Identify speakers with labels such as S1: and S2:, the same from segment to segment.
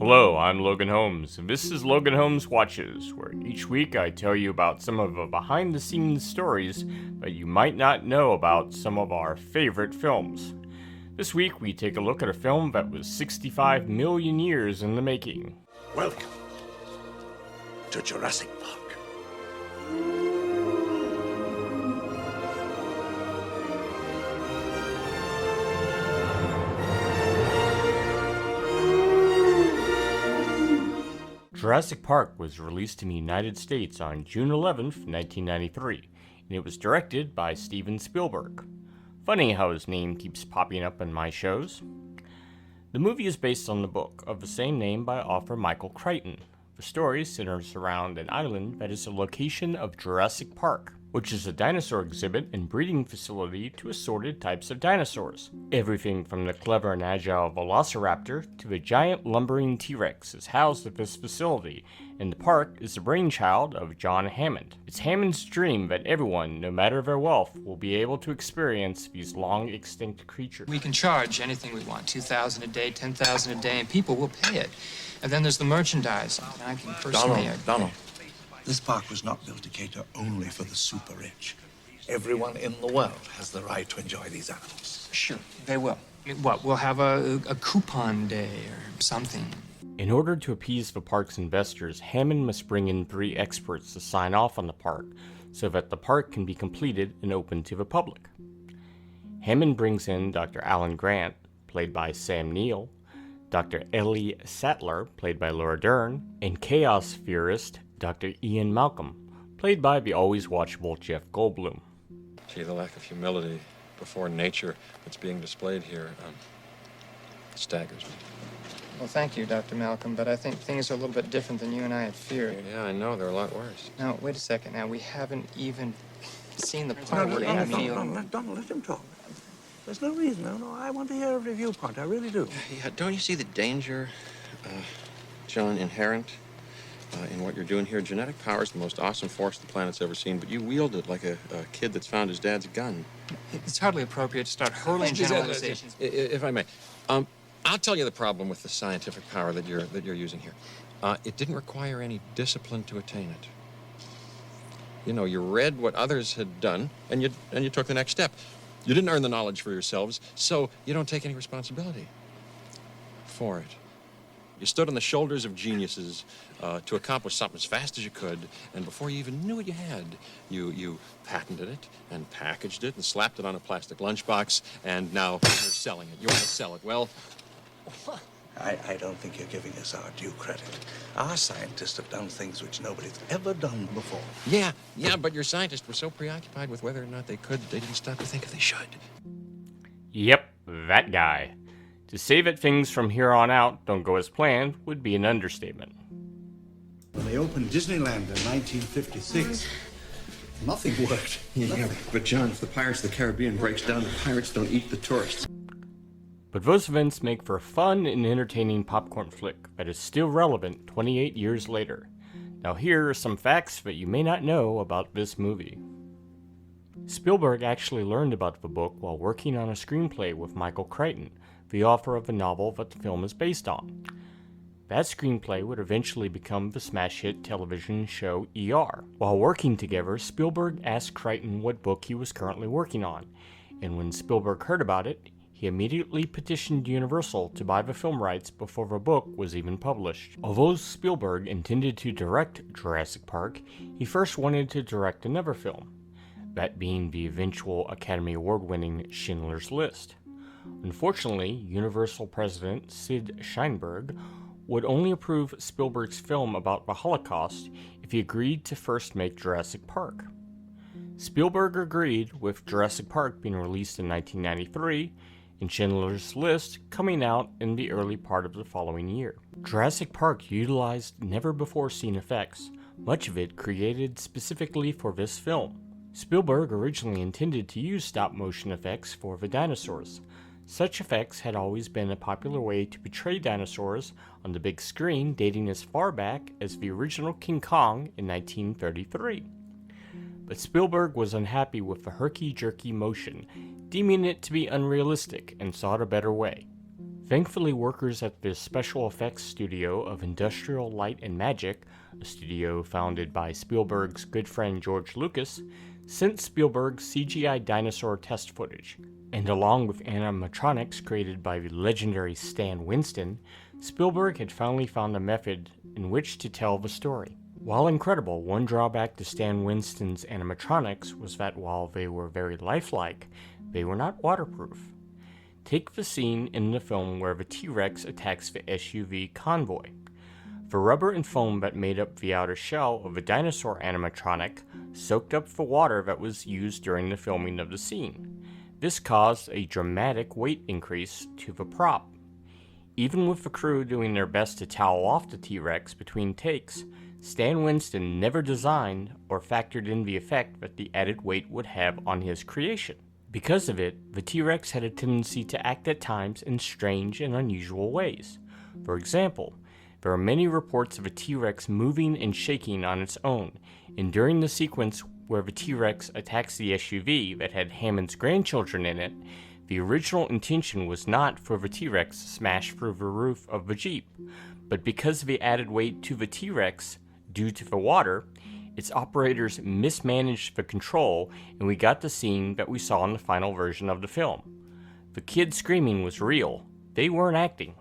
S1: Hello, I'm Logan Holmes, and this is Logan Holmes Watches, where each week I tell you about some of the behind-the-scenes stories that you might not know about some of our favorite films. This week we take a look at a film that was 65 million years in the making.
S2: Welcome to Jurassic Park.
S1: Jurassic Park was released in the United States on June 11th, 1993, and it was directed by Steven Spielberg. Funny how his name keeps popping up in my shows. The movie is based on the book of the same name by author Michael Crichton. The story centers around an island that is the location of Jurassic Park, which is a dinosaur exhibit and breeding facility to assorted types of dinosaurs. Everything from the clever and agile velociraptor to the giant lumbering T-Rex is housed at this facility, and the park is the brainchild of John Hammond. It's Hammond's dream that everyone, no matter their wealth, will be able to experience these long-extinct creatures.
S3: We can charge anything we want, $2,000 a day, $10,000 a day, and people will pay it. And then there's the merchandise. I can personally...
S2: Donald. This park was not built to cater only for the super rich. Everyone in the world has the right to enjoy these animals.
S3: Sure, they will. What, we'll have a coupon day or something.
S1: In order to appease the park's investors, Hammond must bring in 3 experts to sign off on the park so that the park can be completed and open to the public. Hammond brings in Dr. Alan Grant, played by Sam Neill, Dr. Ellie Sattler, played by Laura Dern, and chaos theorist Dr. Ian Malcolm, played by the always watchable Jeff Goldblum.
S4: Gee, the lack of humility before nature that's being displayed here staggers me.
S3: Well, thank you, Dr. Malcolm, but I think things are a little bit different than you and I had feared.
S4: Yeah, I know. They're a lot worse.
S3: Now, wait a second. Now, we haven't even seen the
S2: No,
S3: part
S2: no,
S3: where
S2: Donald,
S3: Amy...
S2: Donald, let him talk. There's no reason. No, I want to hear every viewpoint. I really do.
S4: Yeah, don't you see the danger, John, inherent in what you're doing here? Genetic power is the most awesome force the planet's ever seen, but you wield it like a kid that's found his dad's gun.
S3: It's hardly appropriate to start hurling generalizations.
S4: If I may, I'll tell you the problem with the scientific power that you're using here. It didn't require any discipline to attain it. You know, you read what others had done, and you took the next step. You didn't earn the knowledge for yourselves, so you don't take any responsibility for it. You stood on the shoulders of geniuses to accomplish something as fast as you could, and before you even knew what you had, you patented it and packaged it and slapped it on a plastic lunchbox, and now you're selling it. You want to sell it. Well,
S2: I don't think you're giving us our due credit. Our scientists have done things which nobody's ever done before.
S4: yeah, but your scientists were so preoccupied with whether or not they could, they didn't stop to think if they should.
S1: Yep, that guy. To say that things from here on out don't go as planned would be an understatement.
S5: When they opened Disneyland in 1956, nothing worked.
S6: Yeah, but John, if the Pirates of the Caribbean breaks down, the pirates don't eat the tourists.
S1: But those events make for a fun and entertaining popcorn flick that is still relevant 28 years later. Now here are some facts that you may not know about this movie. Spielberg actually learned about the book while working on a screenplay with Michael Crichton, the author of the novel that the film is based on. That screenplay would eventually become the smash hit television show ER. While working together, Spielberg asked Crichton what book he was currently working on, and when Spielberg heard about it, he immediately petitioned Universal to buy the film rights before the book was even published. Although Spielberg intended to direct Jurassic Park, he first wanted to direct another film, that being the eventual Academy Award-winning Schindler's List. Unfortunately, Universal president Sid Sheinberg would only approve Spielberg's film about the Holocaust if he agreed to first make Jurassic Park. Spielberg agreed, with Jurassic Park being released in 1993 and Schindler's List coming out in the early part of the following year. Jurassic Park utilized never-before-seen effects, much of it created specifically for this film. Spielberg originally intended to use stop-motion effects for the dinosaurs. Such effects had always been a popular way to portray dinosaurs on the big screen, dating as far back as the original King Kong in 1933. But Spielberg was unhappy with the herky-jerky motion, deeming it to be unrealistic, and sought a better way. Thankfully, workers at the special effects studio of Industrial Light and Magic, a studio founded by Spielberg's good friend George Lucas, sent Spielberg CGI dinosaur test footage, and along with animatronics created by the legendary Stan Winston, Spielberg had finally found a method in which to tell the story. While incredible, one drawback to Stan Winston's animatronics was that while they were very lifelike, they were not waterproof. Take the scene in the film where the T-Rex attacks the SUV convoy. The rubber and foam that made up the outer shell of the dinosaur animatronic soaked up the water that was used during the filming of the scene. This caused a dramatic weight increase to the prop. Even with the crew doing their best to towel off the T-Rex between takes, Stan Winston never designed or factored in the effect that the added weight would have on his creation. Because of it, the T-Rex had a tendency to act at times in strange and unusual ways. For example, there are many reports of a T-Rex moving and shaking on its own, and during the sequence where the T-Rex attacks the SUV that had Hammond's grandchildren in it, the original intention was not for the T-Rex to smash through the roof of the Jeep, but because of the added weight to the T-Rex due to the water, its operators mismanaged the control, and we got the scene that we saw in the final version of the film. The kid screaming was real. They weren't acting.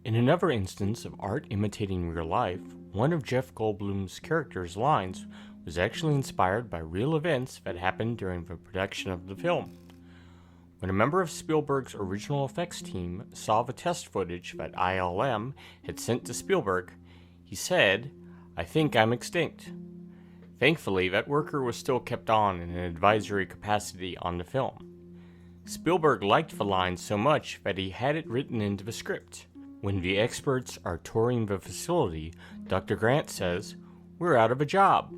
S1: In another instance of art imitating real life, one of Jeff Goldblum's character's lines was actually inspired by real events that happened during the production of the film. When a member of Spielberg's original effects team saw the test footage that ILM had sent to Spielberg, he said, "I think I'm extinct." Thankfully, that worker was still kept on in an advisory capacity on the film. Spielberg liked the line so much that he had it written into the script. When the experts are touring the facility, Dr. Grant says, "We're out of a job,"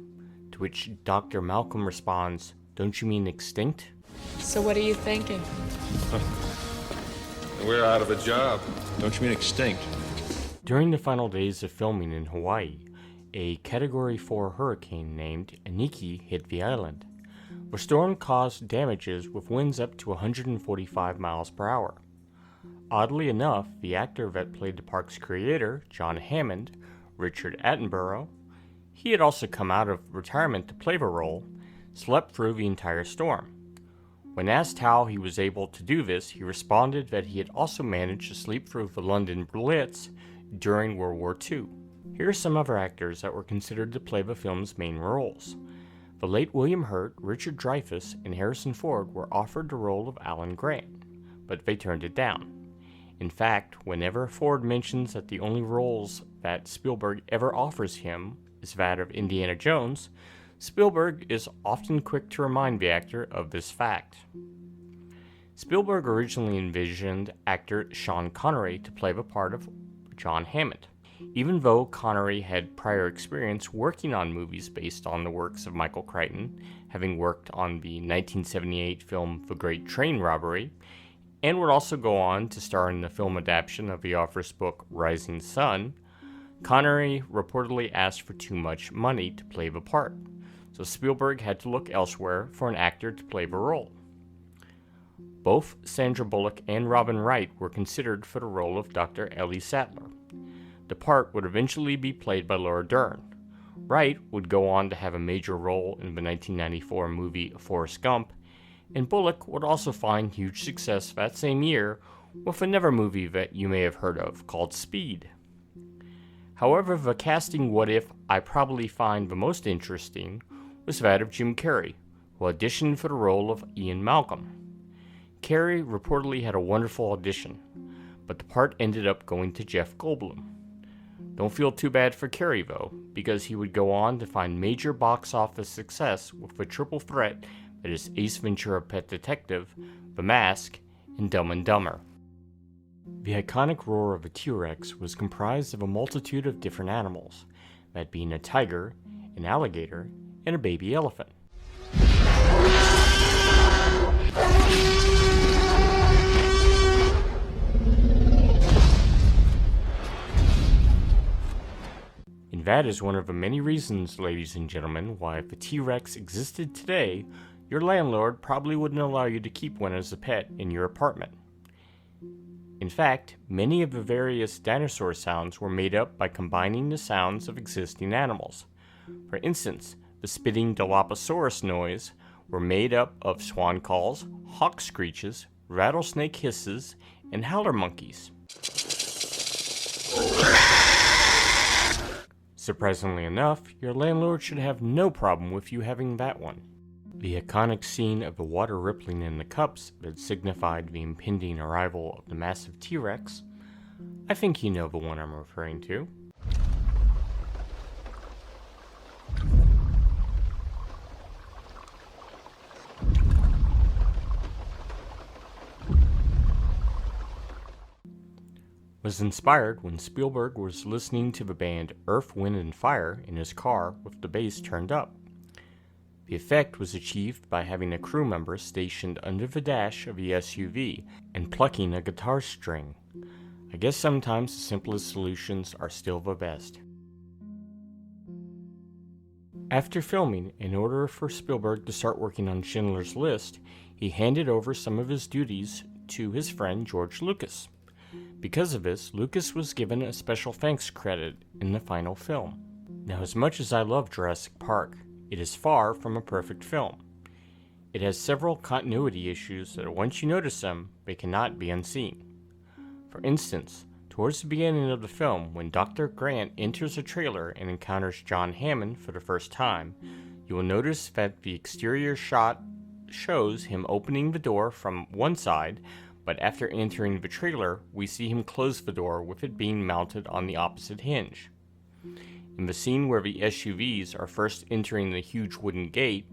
S1: to which Dr. Malcolm responds, "Don't you mean extinct?"
S7: So what are you thinking?
S8: We're out of a job. Don't you mean extinct?
S1: During the final days of filming in Hawaii, a Category 4 hurricane named Aniki hit the island. The storm caused damages with winds up to 145 miles per hour. Oddly enough, the actor that played the park's creator, John Hammond, Richard Attenborough, he had also come out of retirement to play the role, slept through the entire storm. When asked how he was able to do this, he responded that he had also managed to sleep through the London Blitz during World War II. Here are some other actors that were considered to play the film's main roles. The late William Hurt, Richard Dreyfuss, and Harrison Ford were offered the role of Alan Grant, but they turned it down. In fact, whenever Ford mentions that the only roles that Spielberg ever offers him is that of Indiana Jones, Spielberg is often quick to remind the actor of this fact. Spielberg originally envisioned actor Sean Connery to play the part of John Hammond. Even though Connery had prior experience working on movies based on the works of Michael Crichton, having worked on the 1978 film The Great Train Robbery, and would also go on to star in the film adaptation of the author's book Rising Sun, Connery reportedly asked for too much money to play the part, so Spielberg had to look elsewhere for an actor to play the role. Both Sandra Bullock and Robin Wright were considered for the role of Dr. Ellie Sattler. The part would eventually be played by Laura Dern. Wright would go on to have a major role in the 1994 movie Forrest Gump, and Bullock would also find huge success that same year with another movie that you may have heard of called Speed. However, the casting what if I probably find the most interesting was that of Jim Carrey, who auditioned for the role of Ian Malcolm. Carrey reportedly had a wonderful audition, but the part ended up going to Jeff Goldblum. Don't feel too bad for Carrey though, because he would go on to find major box office success with the triple threat that is Ace Ventura: Pet Detective, The Mask, and Dumb and Dumber. The iconic roar of a T-Rex was comprised of a multitude of different animals, that being a tiger, an alligator, and a baby elephant. And that is one of the many reasons, ladies and gentlemen, why if a T-Rex existed today, your landlord probably wouldn't allow you to keep one as a pet in your apartment. In fact, many of the various dinosaur sounds were made up by combining the sounds of existing animals. For instance, the spitting Dilophosaurus noise were made up of swan calls, hawk screeches, rattlesnake hisses, and howler monkeys. Surprisingly enough, your landlord should have no problem with you having that one. The iconic scene of the water rippling in the cups that signified the impending arrival of the massive T-Rex, I think you know the one I'm referring to. Was inspired when Spielberg was listening to the band Earth, Wind and Fire in his car with the bass turned up. The effect was achieved by having a crew member stationed under the dash of the SUV and plucking a guitar string. I guess sometimes the simplest solutions are still the best. After filming, in order for Spielberg to start working on Schindler's List, he handed over some of his duties to his friend George Lucas. Because of this, Lucas was given a special thanks credit in the final film. Now, as much as I love Jurassic Park, it is far from a perfect film. It has several continuity issues that once you notice them, they cannot be unseen. For instance, towards the beginning of the film, when Dr. Grant enters a trailer and encounters John Hammond for the first time, you will notice that the exterior shot shows him opening the door from one side, but after entering the trailer, we see him close the door with it being mounted on the opposite hinge. In the scene where the SUVs are first entering the huge wooden gate,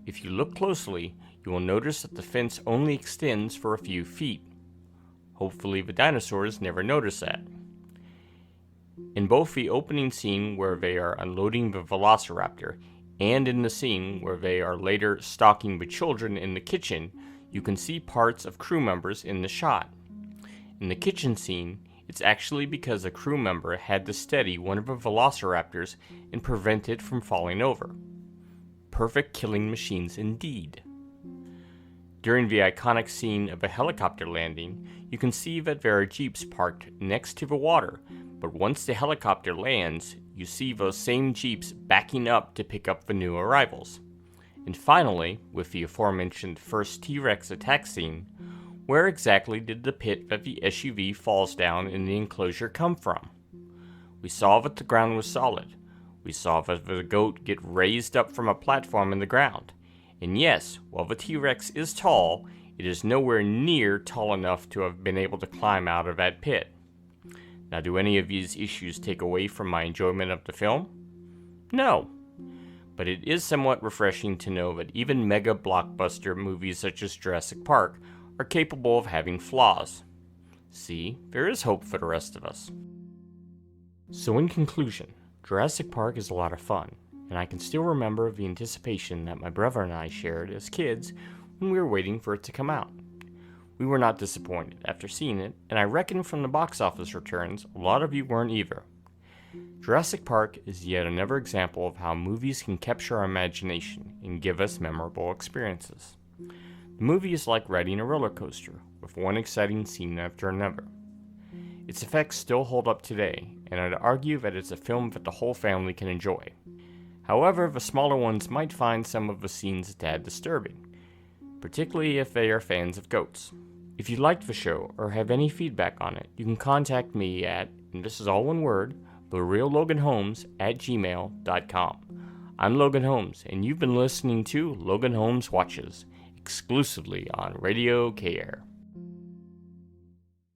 S1: if you look closely, you will notice that the fence only extends for a few feet. Hopefully the dinosaurs never notice that. In both the opening scene where they are unloading the Velociraptor and in the scene where they are later stalking the children in the kitchen, you can see parts of crew members in the shot. In the kitchen scene, it's actually because a crew member had to steady one of the velociraptors and prevent it from falling over. Perfect killing machines indeed. During the iconic scene of a helicopter landing, you can see that there are jeeps parked next to the water, but once the helicopter lands, you see those same jeeps backing up to pick up the new arrivals. And finally, with the aforementioned first T-Rex attack scene, where exactly did the pit that the SUV falls down in the enclosure come from? We saw that the ground was solid. We saw that the goat get raised up from a platform in the ground. And yes, while the T-Rex is tall, it is nowhere near tall enough to have been able to climb out of that pit. Now, do any of these issues take away from my enjoyment of the film? No. But it is somewhat refreshing to know that even mega blockbuster movies such as Jurassic Park are capable of having flaws. See, there is hope for the rest of us. So in conclusion, Jurassic Park is a lot of fun, and I can still remember the anticipation that my brother and I shared as kids when we were waiting for it to come out. We were not disappointed after seeing it, and I reckon from the box office returns, a lot of you weren't either. Jurassic Park is yet another example of how movies can capture our imagination and give us memorable experiences. The movie is like riding a roller coaster, with one exciting scene after another. Its effects still hold up today, and I'd argue that it's a film that the whole family can enjoy. However, the smaller ones might find some of the scenes a tad disturbing, particularly if they are fans of goats. If you liked the show or have any feedback on it, you can contact me at, and this is all one word, therealloganholmes@gmail.com. I'm Logan Holmes, and you've been listening to Logan Holmes Watches, exclusively on Radio KR.